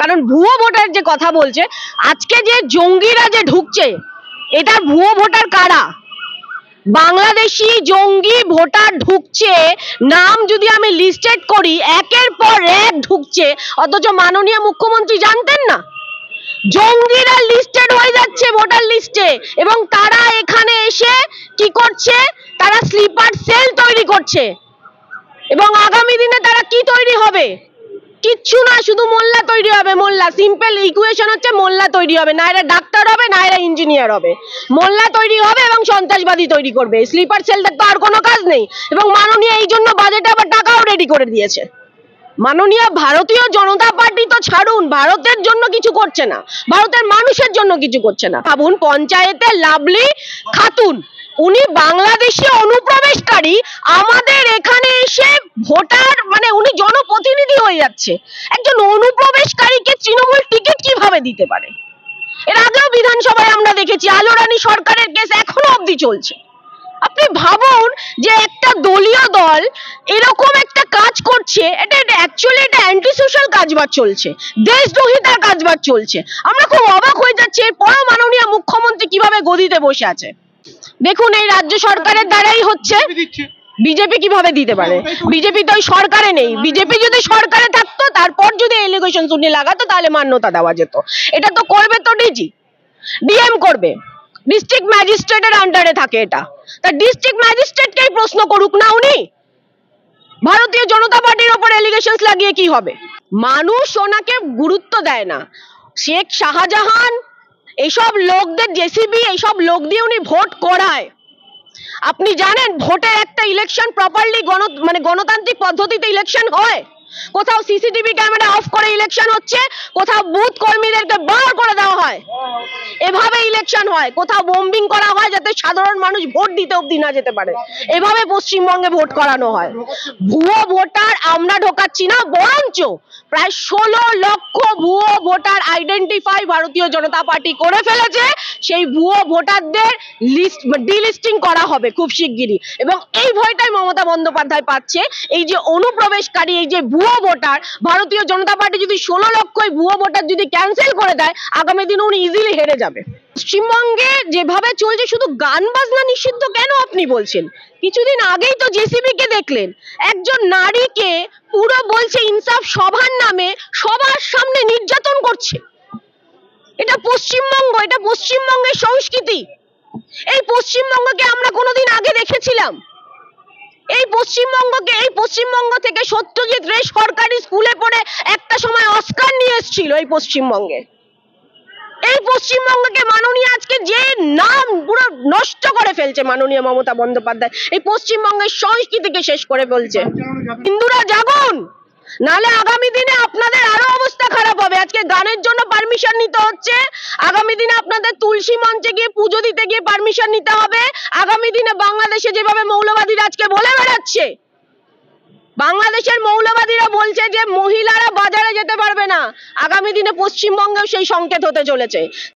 কারণ ভুয়ো ভোটার যে কথা বলছে, আজকে যে জঙ্গিরা যে ঢুকছে, এটা ভুয়ো ভোটার কারা? বাংলাদেশি জঙ্গি ভোটার ঢুকছে, নাম যদি আমি লিস্টেড করি একের পর এক ঢুকছে, অথচ মাননীয় মুখ্যমন্ত্রী জানতেন না? জঙ্গিরা লিস্টেড হয়ে যাচ্ছে ভোটার লিস্টে, এবং তারা এখানে এসে কি করছে? তারা স্লিপার সেল তৈরি করছে, এবং আগামী দিনে তারা কি তৈরি হবে? কিচ্ছু না, শুধু মোল্লা তৈরি হবে। মোল্লা, সিম্পল ইকুয়েশন হচ্ছে মোল্লা তৈরি হবে, না এরা ডাক্তার হবে না এরা ইঞ্জিনিয়ার হবে। মোল্লা তৈরি হবে এবং সন্ত্রাসবাদী তৈরি করবে। স্লিপার সেলদের তো আর কোনো কাজ নেই, এবং মাননীয় এই জন্য বাজেটে আবার টাকাও রেডি করে দিয়েছে। মাননীয় ভারতীয় জনতা পার্টি তো ছাড়ুন, ভারতের জন্য কিছু করছে না, ভারতের মানুষের জন্য কিছু করছে না। ভাবুন, পঞ্চায়েতে লাভলি খাতুন, উনি বাংলাদেশি অনুপ্রবেশকারী, আমাদের এখানে এসে ভোটার মানে উনি জনপ্রতিনিধি হয়ে যাচ্ছে। একজন অনুপ্রবেশকারীকে তৃণমূল টিকিট কিভাবে দিতে পারে? এর আগেও বিধানসভায় আমরা দেখেছি, আলো রানী সরকারের কেস এখনো অবধি চলছে। আপনি ভাবুন যে একটা দলীয় দল এরকম একটা কাজ করছে, এটা অ্যাকচুয়ালি এটা অ্যান্টি সোশ্যাল কাজবাজ চলছে, দেশদ্রোহিতার কাজবাজ চলছে। আমরা খুব অবাক হয়ে যাচ্ছি, এরপরও মাননীয় মুখ্যমন্ত্রী কিভাবে গদিতে বসে আছে। দেখুন, এই রাজ্য সরকারের দ্বারাই হচ্ছে। বিজেপি কিভাবে দিতে পারে? বিজেপি তো ওই সরকারে নেই। বিজেপি যদি সরকারে থাকতো, তারপর যদি এলিগেশন শুনে লাগাতো, তাহলে মান্যতা দেওয়া যেত। এটা তো করবে তো ডিএম করবে, ডিস্ট্রিক্ট ম্যাজিস্ট্রেটের আন্ডারে থাকে এটা। তা ডিস্ট্রিক্ট ম্যাজিস্ট্রেটকেই প্রশ্ন করুক না উনি, ভারতীয় জনতা পার্টির ওপর এলিগেশনস লাগিয়ে কি হবে? মানুষ ওনাকে গুরুত্ব দেয় না। শেখ শাহজাহান এইসব লোকদের, জেসিবি এইসব লোক দিয়ে উনি ভোট করায়। আপনি জানেন ভোটের একটা ইলেকশন প্রপারলি গণতান্ত্রিক পদ্ধতিতে ইলেকশন হয়? কোথাও সিসিটিভি ক্যামেরা অফ করে ইলেকশন হচ্ছে, কোথাও বুথ কর্মীদেরকে বার করে দেওয়া হয়, এভাবে ইলেকশন হয়। কোথাও বোম্বিং করা হয় যাতে সাধারণ মানুষ ভোট দিতে অবধি না যেতে পারে, এভাবে পশ্চিমবঙ্গে ভোট করানো হয়। ভুয়ো ভোটার আমরা ঢোকাচ্ছি না, বরঞ্চ প্রায় 16 লক্ষ ভুয়ো ভোটার আইডেন্টিফাই ভারতীয় জনতা পার্টি করে ফেলেছে। সেই ভুয়ো ভোটারদের লিস্ট ডিলিস্টিং করা হবে খুব শিগগিরই, এবং এই ভয়টাই মমতা বন্দ্যোপাধ্যায় পাচ্ছে। এই যে অনুপ্রবেশকারী, এই যে ভুয়ো ভোটার, ভারতীয় জনতা পার্টি যদি 16 লক্ষ ভুয়ো ভোটার যদি ক্যান্সেল করে দেয়, আগামী দিনে উনি ইজিলি হেরে যাবে। পশ্চিমবঙ্গে যেভাবে চলছে, শুধু গান বাজনা নিষিদ্ধ কেন আপনি বলছেন? কিছুদিন আগেই তো জেসিবি কে দেখলেন, একজন নারীকে পুরো বলছে ইনসাফ সভার নামে সবার সামনে নির্যাতন করছে। এটা পশ্চিমবঙ্গ, এটা পশ্চিমবঙ্গের সংস্কৃতি। এই পশ্চিমবঙ্গকে আমরা কোনোদিন আগে দেখেছিলাম? এই পশ্চিমবঙ্গ থেকে সত্যজিৎ রে সরকারি স্কুলে পড়ে একটা সময় অস্কার নিয়ে এসেছিল এই পশ্চিমবঙ্গে। এই পশ্চিমবঙ্গকে মাননীয় আজকে যে নাম পুরো নষ্ট করে ফেলছে মাননীয় মমতা বন্দ্যোপাধ্যায়, এই পশ্চিমবঙ্গের সংস্কৃতিকে শেষ করে ফেলছে। হিন্দুরা জাগুন, নালে আগামী দিনে আপনাদের আরো অবস্থা খারাপ হবে। আজকে গানের জন্য পারমিশন নিতে হচ্ছে, আগামী দিনে আপনাদের তুলসী মঞ্চে গিয়ে পুজো দিতে গিয়ে পারমিশন নিতে হবে। আগামী দিনে বাংলাদেশে যেভাবে মৌলবাদীরা আজকে বলে বেড়াচ্ছে, বাংলাদেশের মৌলবাদীরা বলছে যে মহিলারা বাজারে যেতে পারবে না, আগামী দিনে পশ্চিমবঙ্গেও সেই সংকেত হতে চলেছে।